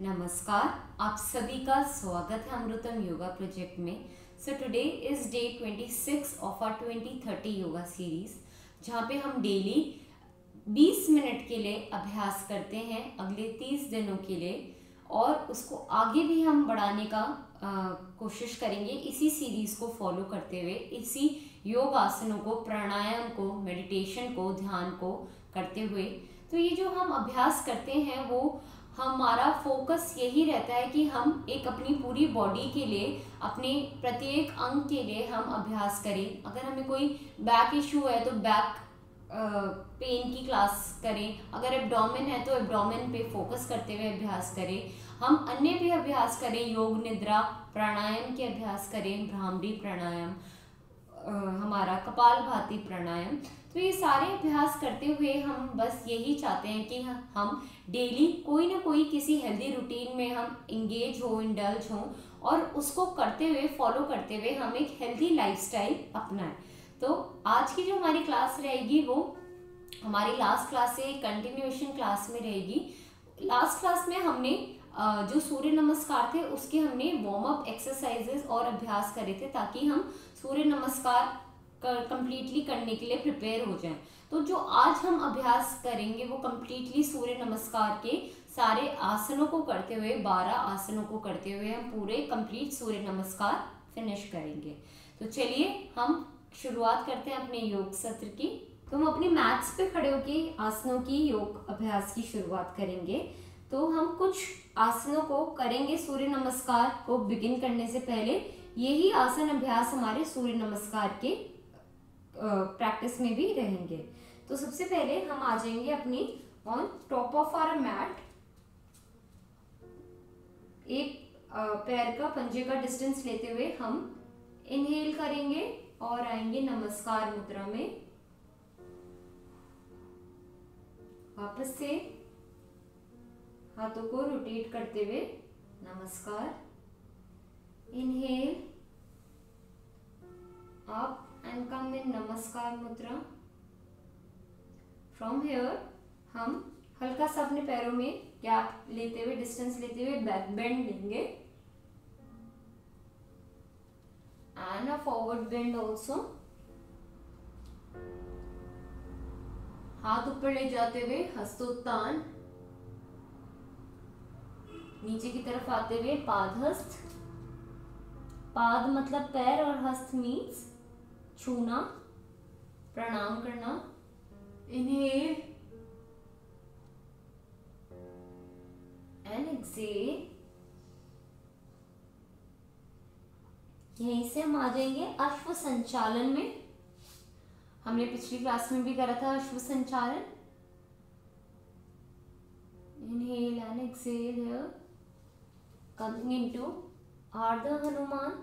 नमस्कार, आप सभी का स्वागत है अमृतम योगा प्रोजेक्ट में। So today is day 26 of our 2030 yoga series, जहाँ पे हम डेली 20 मिनट के लिए अभ्यास करते हैं अगले 30 दिनों के लिए, और उसको आगे भी हम बढ़ाने का कोशिश करेंगे इसी सीरीज को फॉलो करते हुए, इसी योग आसनों को, प्राणायाम को, मेडिटेशन को, ध्यान को करते हुए। तो ये जो हम अभ्यास करते हैं वो हमारा फोकस यही रहता है कि हम एक अपनी पूरी बॉडी के लिए, अपने प्रत्येक अंग के लिए हम अभ्यास करें। अगर हमें कोई बैक इशू है तो बैक पेन की क्लास करें, अगर एब्डोमेन है तो एब्डोमेन पे फोकस करते हुए अभ्यास करें। हम अन्य भी अभ्यास करें, योग निद्रा प्राणायाम के अभ्यास करें, भ्रामरी प्राणायाम, हमारा कपालभाति प्राणायाम। तो ये सारे अभ्यास करते हुए हम बस यही चाहते हैं कि हम डेली कोई ना कोई किसी हेल्दी रूटीन में हम इंगेज हो, इंडल्ज हो, और उसको करते हुए, फॉलो करते हुए हम एक हेल्दी लाइफस्टाइल अपनाएं। तो आज की जो हमारी क्लास रहेगी वो हमारी लास्ट क्लास से कंटिन्यूएशन क्लास में रहेगी। लास्ट क्लास में हमने जो सूर्य नमस्कार थे उसके हमने वार्म अप एक्सरसाइजेस और अभ्यास करे थे, ताकि हम सूर्य नमस्कार कंप्लीटली करने के लिए प्रिपेयर हो जाएं। तो जो आज हम अभ्यास करेंगे वो कंप्लीटली सूर्य नमस्कार के सारे आसनों को करते हुए, 12 आसनों को करते हुए हम पूरे कंप्लीट सूर्य नमस्कार फिनिश करेंगे। तो चलिए हम शुरुआत करते हैं अपने योग सत्र की। तो हम अपनी मैट्स पे खड़े होकर आसनों की योग अभ्यास की शुरुआत करेंगे। तो हम कुछ आसनों को करेंगे सूर्य नमस्कार को बिगिन करने से पहले। यही आसन अभ्यास हमारे सूर्य नमस्कार के प्रैक्टिस में भी रहेंगे। तो सबसे पहले हम आ जाएंगे अपनी on top of our mat. एक पैर का, पंजे का डिस्टेंस लेते हुए हम इनहेल करेंगे और आएंगे नमस्कार मुद्रा में। वापस से हाथों को रोटेट करते हुए नमस्कार, इनहेल अप एंड कम इन नमस्कार मुद्रा। फ्रॉम हियर हम हल्का सा अपने पैरों में गैप लेते हुए, डिस्टेंस लेते हुए बैक बेंड लेंगे and a forward bend also. हाथ ऊपर ले जाते हुए हस्तोत्तान, नीचे की तरफ आते हुए पादहस्त। पाद मतलब पैर और हस्त मीन्स छूना, प्रणाम करना। Inhale and exhale. यहीं से हम आ जाएंगे अश्व संचालन में। हमने पिछली क्लास में भी करा था अश्व संचालन। Inhale and exhale here, coming into Ardha Hanuman,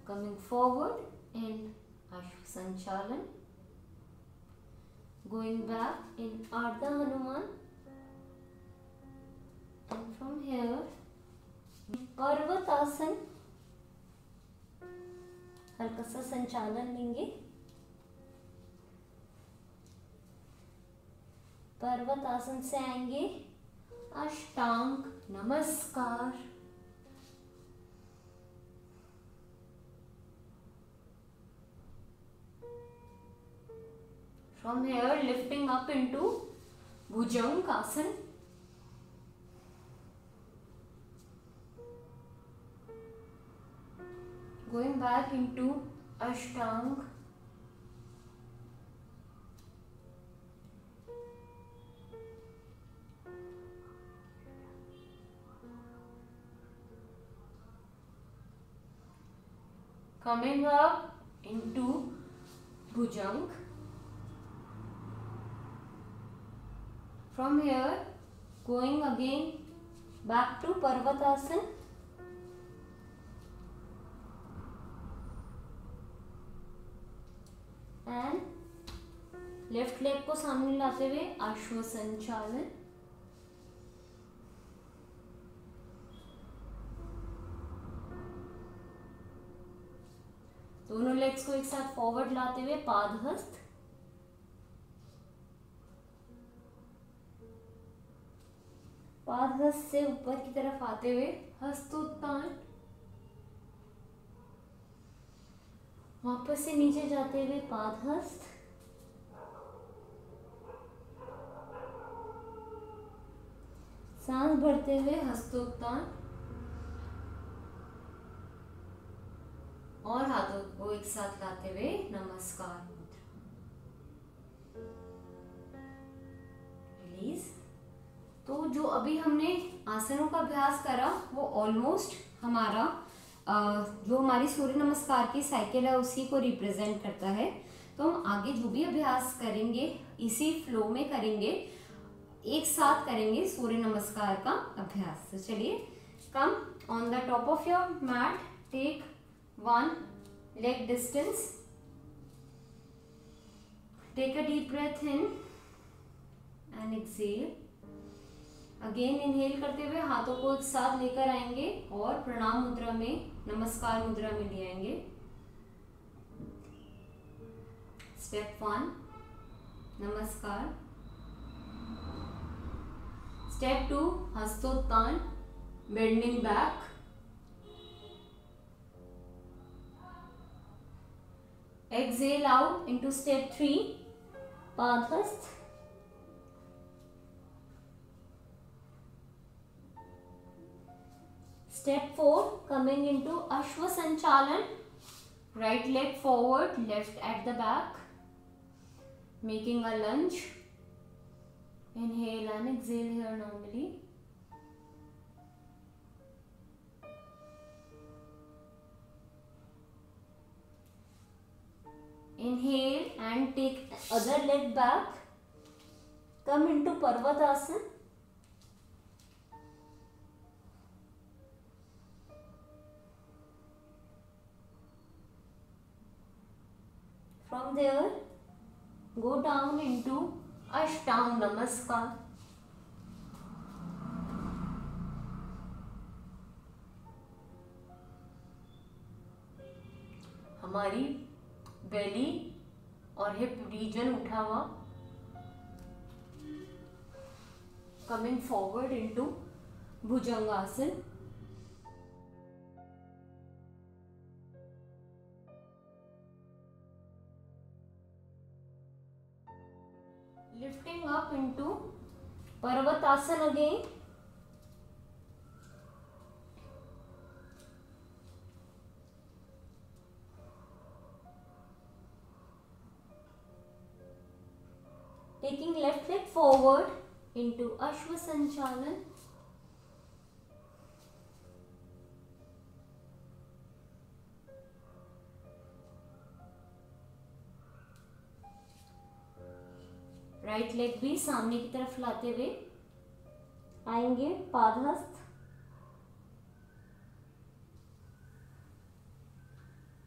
coming forward in Ashwa Sanchalan, going back in Ardha Hanuman, and from here Parvatasan, हल्का सा संचालन लेंगे। पर्वतासन से आएंगे अष्टांग नमस्कार। From here lifting up into Bhujangasan, going back into Ashtang, coming up into Bhujang. From here going again back to Parvatasan, and left leg को सामने लाते हुए अश्व संचालन। दोनों लेग्स को एक साथ फॉरवर्ड लाते हुए पादहस्त। पादहस्त से ऊपर की तरफ आते हुए हस्तोत्तान, वापस से नीचे जाते हुए पादहस्त, सांस भरते हुए हस्तोत्तान और हाथों को एक साथ लाते हुए नमस्कार मुद्रा। रिलीज। तो जो अभी हमने आसनों का अभ्यास करा वो ऑलमोस्ट हमारा जो हमारी सूर्य नमस्कार की साइकिल है उसी को रिप्रेजेंट करता है। तो हम आगे जो भी अभ्यास करेंगे इसी फ्लो में करेंगे, एक साथ करेंगे सूर्य नमस्कार का अभ्यास। तो चलिए, come on the top of your mat, take 1 leg distance, take a deep breath in and exhale. Again inhale करते हुए हाथों को एक साथ लेकर आएंगे और प्रणाम मुद्रा में, नमस्कार मुद्रा में ले आएंगे। स्टेप 1 नमस्कार। Step 2 Hastottan, bending back. Exhale out into step 3 Padhast. Step 4 coming into Ashwa Sanchalan, right leg forward, left at the back, making a lunge. Inhale and exhale here normally. Inhale and take other leg back. Come into Parvatasana. From there, go down into Ashtang Namaskar. हमारी बेली और hip region उठा हुआ, coming forward into Bhujangasana. Lifting up into Parvatasana again. Taking left leg forward into Ashwa Sanchalan. Right leg भी सामने की तरफ लाते हुए आएंगे Padahasta,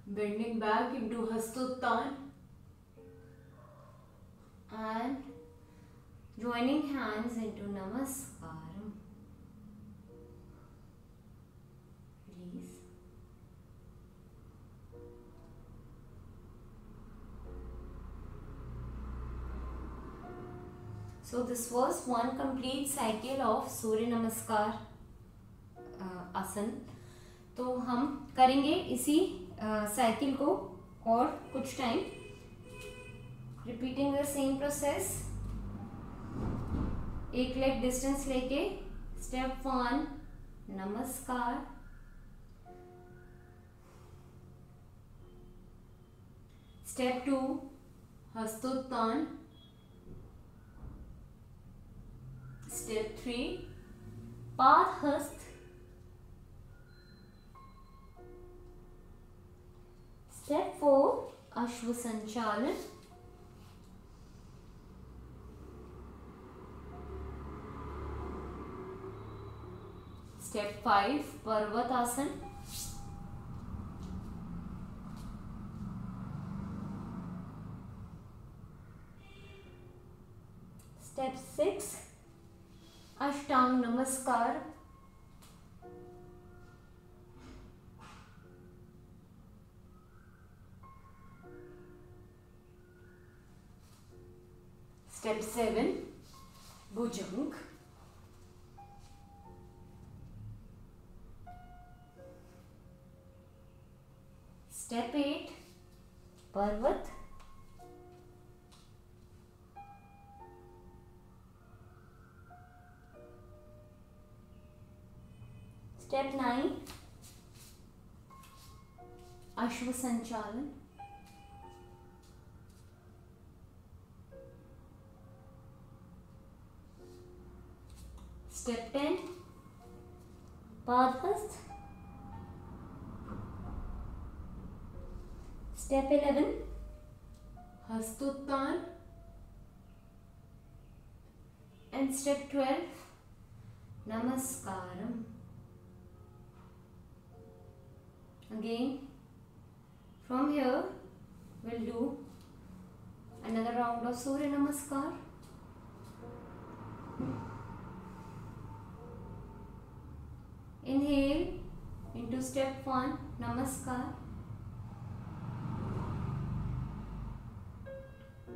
bending back into Hastottan and joining hands into Namaskaram. Release. So this was one complete cycle of Surya Namaskar आसन। तो हम करेंगे इसी साइकिल को और कुछ time, repeating the same process. एक लेग डिस्टेंस लेके स्टेप 1 नमस्कार, स्टेप 2 हस्तोत्तान, स्टेप 3 पादहस्त, स्टेप 4 अश्व संचालन, स्टेप 5 पर्वतासन, स्टेप 6 अष्टांग नमस्कार, step 7 Bhujang, Step 8, Parvat. Step 9, Ashwa Sanchalan. Step 10, Padhast. Step 11, Hastottan. And step 12, Namaskaram. Again, from here, we'll do another round of Surya Namaskar. Inhale into step 1, Namaskar.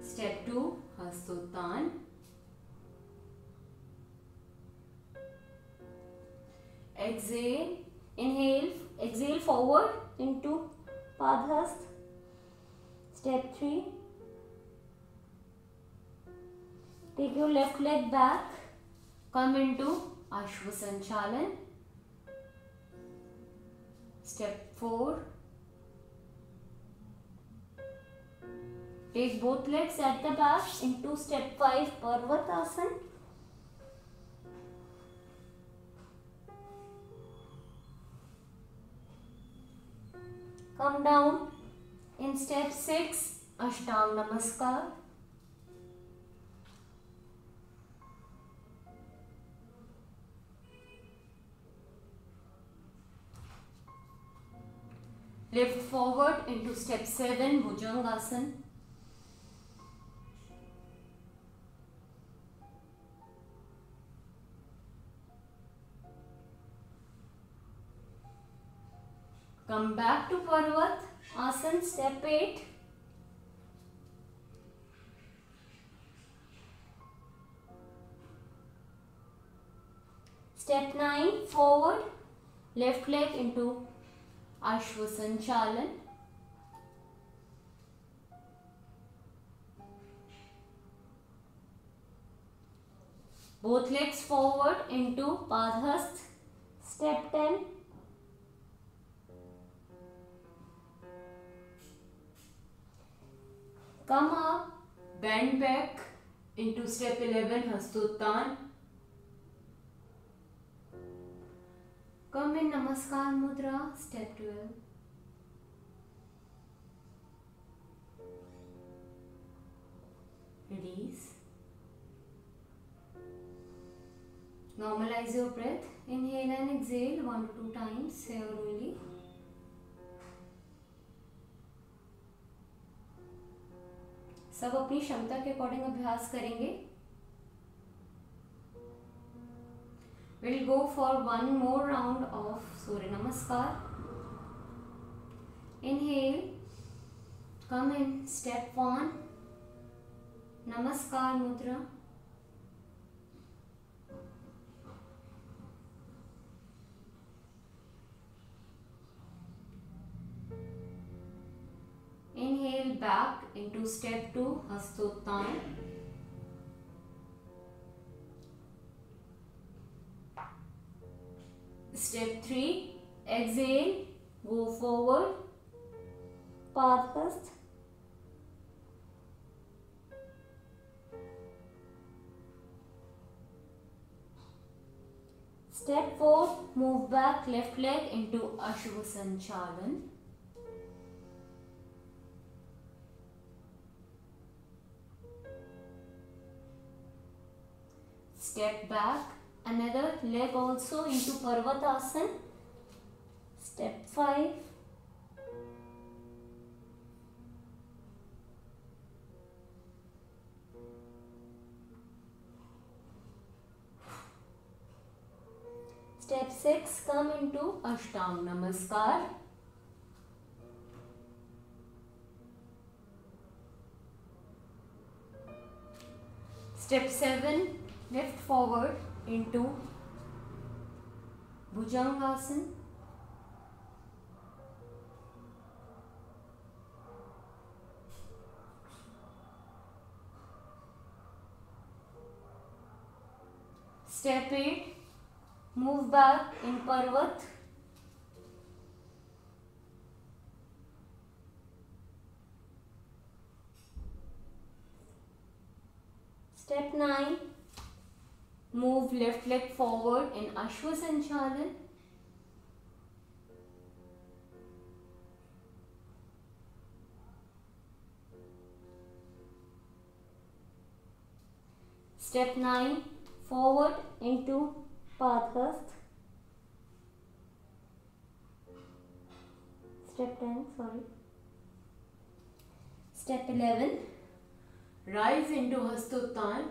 Step 2, Hastottan. Exhale, exhale forward into Padhast. Step 3, take your left leg back, come into Ashwa Sanchalan. Step 4, take both legs at the back into step 5, Parvatasana. Come down in step 6, Ashtang Namaskar. Lift forward into step 7, Bhujangasana. Come back to Parvat Asana, step 8. Step 9, forward, left leg into Ashwa Sanchalan. Both legs forward into Padhast. Step 10. Come up, bend back into step 11, Hastottan. Come in Namaskar Mudra, step 12. Release. Normalize your breath. Inhale and exhale 1 to 2 times here only. सब अपनी क्षमता के according अभ्यास करेंगे. We'll go for one more round of Surya Namaskar. Inhale, come in step 1, Namaskar Mudra. Inhale back into step 2, Hastottan. Step 3, exhale, go forward, Padhast. Step 4, move back left leg into Ashwa Sanchalan. Step back, another leg also into Parvatasana. Step 5. Step 6, come into Ashtang Namaskar. Step 7, lift forward into Bhujangasana. Step 8, move back in Parvat. Step 9, move left leg forward in Ashwa Sanchalan. Step 9, forward into Padhast. Step 10, sorry. Step 11, rise into Hastottan.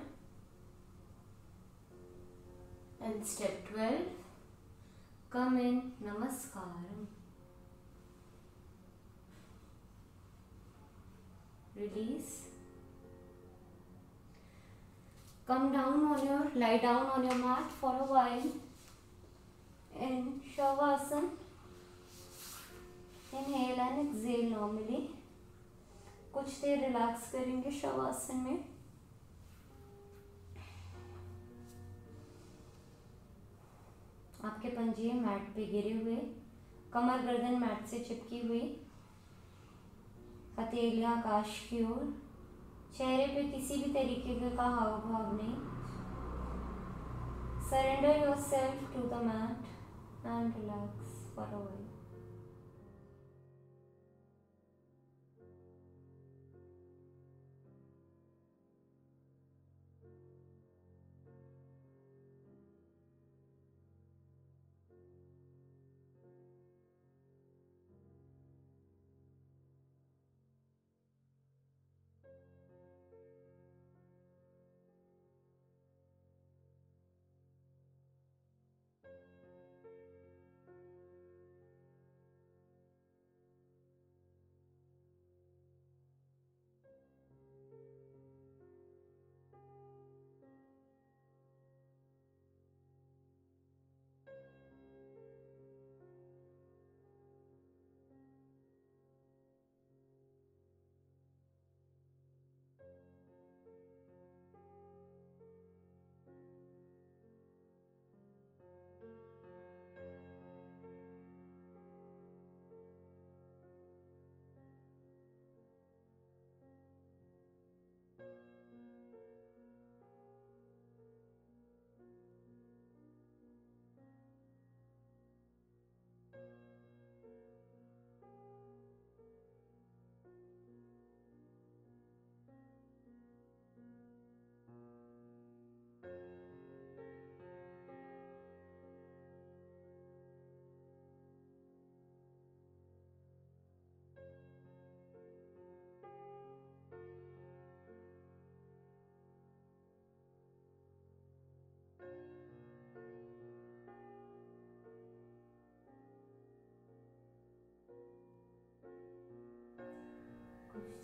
And step 12, come in Namaskaram. Release. Come down lie down on your mat for a while in Shavasana. Inhale and exhale normally. कुछ देर relax करेंगे शवासन में. आपके पंजे mat पे गिरे हुए, कमर गर्दन mat से चिपकी हुई, हथेलियां आकाश की ओर, चेहरे पे किसी भी तरीके का हाव भाव नहीं. Surrender yourself to the mat and relax for a while.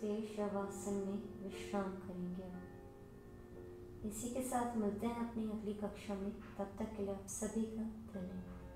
There Shavasana में विश्राम करेंगे. इसी के साथ मिलते हैं अपनी अगली कक्षा में. तब तक के लिए आप सभी का धन्यवाद.